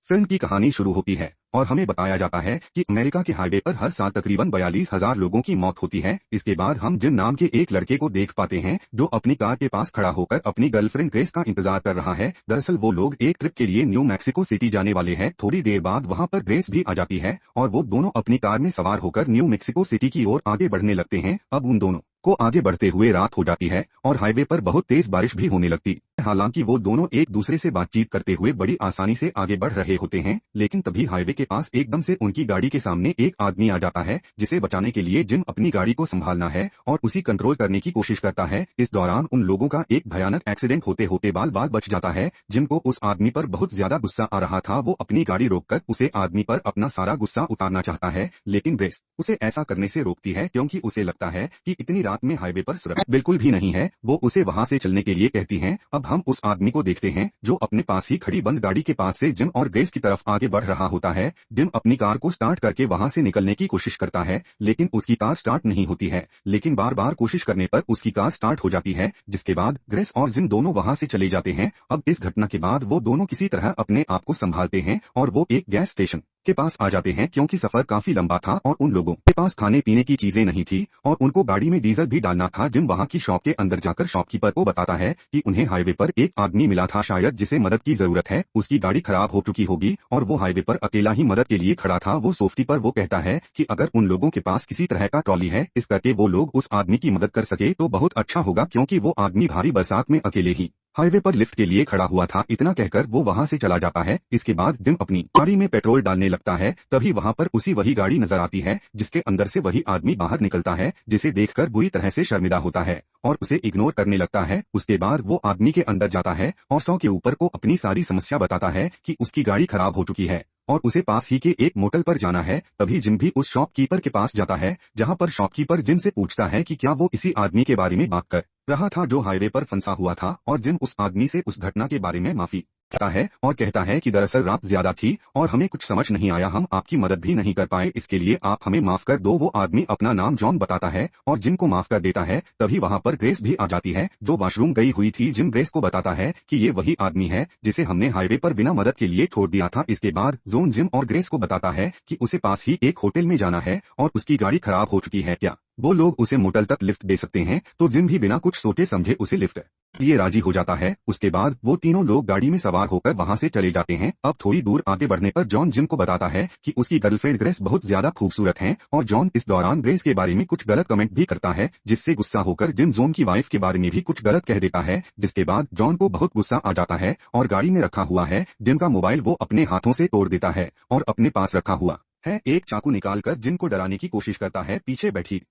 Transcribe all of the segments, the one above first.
Film की कहानी शुरू होती है और हमें बताया जाता है कि अमेरिका के हाईवे पर हर साल तकरीबन 42,000 लोगों की मौत होती है। इसके बाद हम जिम नाम के एक लड़के को देख पाते हैं जो अपनी कार के पास खड़ा होकर अपनी गर्लफ्रेंड ग्रेस का इंतजार कर रहा है। दरअसल वो लोग एक ट्रिप के लिए न्यू मैक्सिको सिटी जाने वाले हैं। थोड़ी देर बाद वहाँ पर ग्रेस भी आ जाती है और वो दोनों अपनी कार में सवार होकर न्यू मैक्सिको सिटी की ओर आगे बढ़ने लगते हैं। अब उन दोनों को आगे बढ़ते हुए रात हो जाती है और हाईवे पर बहुत तेज बारिश भी होने लगती है। हालांकि वो दोनों एक दूसरे से बातचीत करते हुए बड़ी आसानी से आगे बढ़ रहे होते हैं, लेकिन तभी हाईवे के पास एकदम से उनकी गाड़ी के सामने एक आदमी आ जाता है जिसे बचाने के लिए जिम अपनी गाड़ी को संभालना है और उसी कंट्रोल करने की कोशिश करता है। इस दौरान उन लोगों का एक भयानक एक्सीडेंट होते होते बाल बाल बच जाता है। जिम को उस आदमी पर बहुत ज्यादा गुस्सा आ रहा था। वो अपनी गाड़ी रोककर उसे आदमी पर अपना सारा गुस्सा उतारना चाहता है, लेकिन ग्रेस उसे ऐसा करने से रोकती है क्योंकि उसे लगता है कि इतनी रात में हाईवे पर सुरक्षा बिल्कुल भी नहीं है। वो उसे वहां से चलने के लिए कहती हैं। अब हम उस आदमी को देखते हैं जो अपने पास ही खड़ी बंद गाड़ी के पास से जिम और ग्रेस की तरफ आगे बढ़ रहा होता है। जिम अपनी कार को स्टार्ट करके वहां से निकलने की कोशिश करता है, लेकिन उसकी कार स्टार्ट नहीं होती है, लेकिन बार बार कोशिश करने पर उसकी कार स्टार्ट हो जाती है, जिसके बाद ग्रेस और जिम दोनों वहां से चले जाते हैं। अब इस घटना के बाद वो दोनों किसी तरह अपने आप को संभालते हैं और वो एक गैस स्टेशन के पास आ जाते हैं क्योंकि सफर काफी लंबा था और उन लोगों के पास खाने पीने की चीजें नहीं थी और उनको गाड़ी में डीजल भी डालना था। जिम वहां की शॉप के अंदर जाकर शॉपकीपर को बताता है कि उन्हें हाईवे पर एक आदमी मिला था शायद जिसे मदद की जरूरत है। उसकी गाड़ी खराब हो चुकी होगी और वो हाईवे पर अकेला ही मदद के लिए खड़ा था। वो सोफ्टी पर वो कहता है कि अगर उन लोगों के पास किसी तरह का ट्रॉली है इस करके वो लोग उस आदमी की मदद कर सके तो बहुत अच्छा होगा, क्योंकि वो आदमी भारी बरसात में अकेले ही हाईवे पर लिफ्ट के लिए खड़ा हुआ था। इतना कहकर वो वहां से चला जाता है। इसके बाद जिम अपनी गाड़ी में पेट्रोल डालने लगता है। तभी वहां पर उसी वही गाड़ी नजर आती है जिसके अंदर से वही आदमी बाहर निकलता है, जिसे देखकर बुरी तरह से शर्मिंदा होता है और उसे इग्नोर करने लगता है। उसके बाद वो आदमी के अंदर जाता है और 100 के ऊपर को अपनी सारी समस्या बताता है कि उसकी गाड़ी खराब हो चुकी है और उसे पास ही के एक मोटल पर जाना है। तभी जिम भी उस शॉपकीपर के पास जाता है, जहां पर शॉपकीपर जिम से पूछता है कि क्या वो इसी आदमी के बारे में बात कर रहा था जो हाईवे पर फंसा हुआ था, और जिम उस आदमी से उस घटना के बारे में माफी करता है और कहता है कि दरअसल रात ज्यादा थी और हमें कुछ समझ नहीं आया, हम आपकी मदद भी नहीं कर पाए, इसके लिए आप हमें माफ कर दो। वो आदमी अपना नाम जॉन बताता है और जिम को माफ कर देता है। तभी वहां पर ग्रेस भी आ जाती है जो वॉशरूम गई हुई थी। जिम ग्रेस को बताता है कि ये वही आदमी है जिसे हमने हाईवे पर बिना मदद के लिए छोड़ दिया था। इसके बाद जोन जिम और ग्रेस को बताता है कि उसे पास ही एक होटल में जाना है और उसकी गाड़ी खराब हो चुकी है, क्या वो लोग उसे मोटल तक लिफ्ट दे सकते हैं। तो जिम भी बिना कुछ सोचे समझे उसे लिफ्ट ये राजी हो जाता है। उसके बाद वो तीनों लोग गाड़ी में सवार होकर वहां से चले जाते हैं। अब थोड़ी दूर आगे बढ़ने पर जॉन जिम को बताता है कि उसकी गर्लफ्रेंड ग्रेस बहुत ज्यादा खूबसूरत है और जॉन इस दौरान ग्रेस के बारे में कुछ गलत कमेंट भी करता है, जिससे गुस्सा होकर जिम जॉन की वाइफ के बारे में भी कुछ गलत कह देता है, जिसके बाद जॉन को बहुत गुस्सा आ जाता है और गाड़ी में रखा हुआ है जिम का मोबाइल वो अपने हाथों से तोड़ देता है और अपने पास रखा हुआ है एक चाकू निकालकर जिम को डराने की कोशिश करता है। पीछे बैठी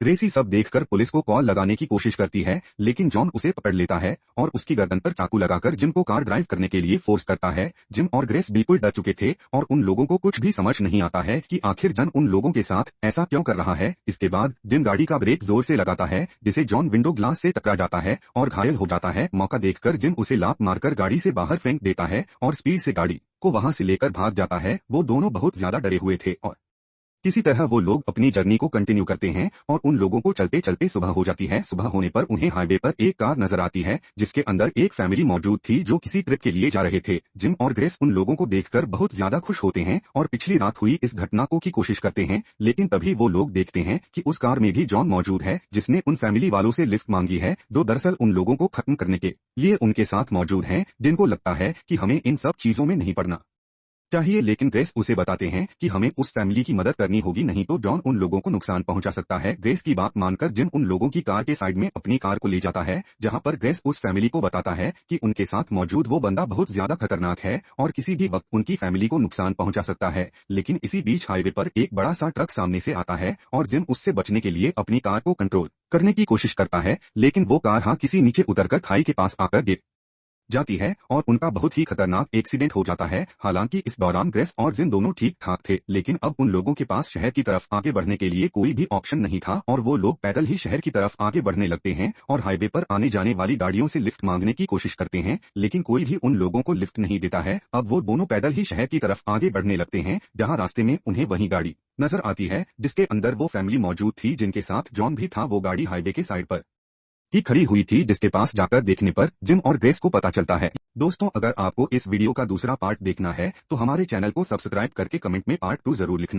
ग्रेसी सब देखकर पुलिस को कॉल लगाने की कोशिश करती है, लेकिन जॉन उसे पकड़ लेता है और उसकी गर्दन पर चाकू लगाकर जिम को कार ड्राइव करने के लिए फोर्स करता है। जिम और ग्रेस बिल्कुल डर चुके थे और उन लोगों को कुछ भी समझ नहीं आता है कि आखिर जॉन उन लोगों के साथ ऐसा क्यों कर रहा है। इसके बाद जिम गाड़ी का ब्रेक जोर से लगाता है, जिसे जॉन विंडो ग्लास से टकरा जाता है और घायल हो जाता है। मौका देखकर जिम उसे लात मारकर गाड़ी से बाहर फेंक देता है और स्पीड से गाड़ी को वहां से लेकर भाग जाता है। वो दोनों बहुत ज्यादा डरे हुए थे और किसी तरह वो लोग अपनी जर्नी को कंटिन्यू करते हैं और उन लोगों को चलते चलते सुबह हो जाती है। सुबह होने पर उन्हें हाईवे पर एक कार नजर आती है जिसके अंदर एक फैमिली मौजूद थी जो किसी ट्रिप के लिए जा रहे थे। जिम और ग्रेस उन लोगों को देखकर बहुत ज्यादा खुश होते हैं और पिछली रात हुई इस घटना को की कोशिश करते हैं, लेकिन तभी वो लोग देखते हैं कि उस कार में भी जॉन मौजूद है जिसने उन फैमिली वालों से लिफ्ट मांगी है, जो दरअसल उन लोगों को खत्म करने के लिए उनके साथ मौजूद हैं, जिनको लगता है कि हमें इन सब चीजों में नहीं पड़ना चाहिए। लेकिन ग्रेस उसे बताते हैं कि हमें उस फैमिली की मदद करनी होगी, नहीं तो जॉन उन लोगों को नुकसान पहुंचा सकता है। ग्रेस की बात मानकर जिम उन लोगों की कार के साइड में अपनी कार को ले जाता है, जहां पर ग्रेस उस फैमिली को बताता है कि उनके साथ मौजूद वो बंदा बहुत ज्यादा खतरनाक है और किसी भी वक्त उनकी फैमिली को नुकसान पहुंचा सकता है। लेकिन इसी बीच हाईवे पर एक बड़ा सा ट्रक सामने से आता है और जिम उससे बचने के लिए अपनी कार को कंट्रोल करने की कोशिश करता है, लेकिन वो कार किसी नीचे उतरकर खाई के पास आकर गिर जाती है और उनका बहुत ही खतरनाक एक्सीडेंट हो जाता है। हालांकि इस दौरान ग्रेस और जिन दोनों ठीक ठाक थे, लेकिन अब उन लोगों के पास शहर की तरफ आगे बढ़ने के लिए कोई भी ऑप्शन नहीं था और वो लोग पैदल ही शहर की तरफ आगे बढ़ने लगते हैं और हाईवे पर आने जाने वाली गाड़ियों से लिफ्ट मांगने की कोशिश करते हैं, लेकिन कोई भी उन लोगों को लिफ्ट नहीं देता है। अब वो दोनों पैदल ही शहर की तरफ आगे बढ़ने लगते हैं, जहाँ रास्ते में उन्हें वही गाड़ी नजर आती है जिसके अंदर वो फैमिली मौजूद थी जिनके साथ जॉन भी था। वो गाड़ी हाईवे के साइड पर ही खड़ी हुई थी, जिसके पास जाकर देखने पर जिम और ग्रेस को पता चलता है। दोस्तों, अगर आपको इस वीडियो का दूसरा पार्ट देखना है तो हमारे चैनल को सब्सक्राइब करके कमेंट में पार्ट 2 जरूर लिखना।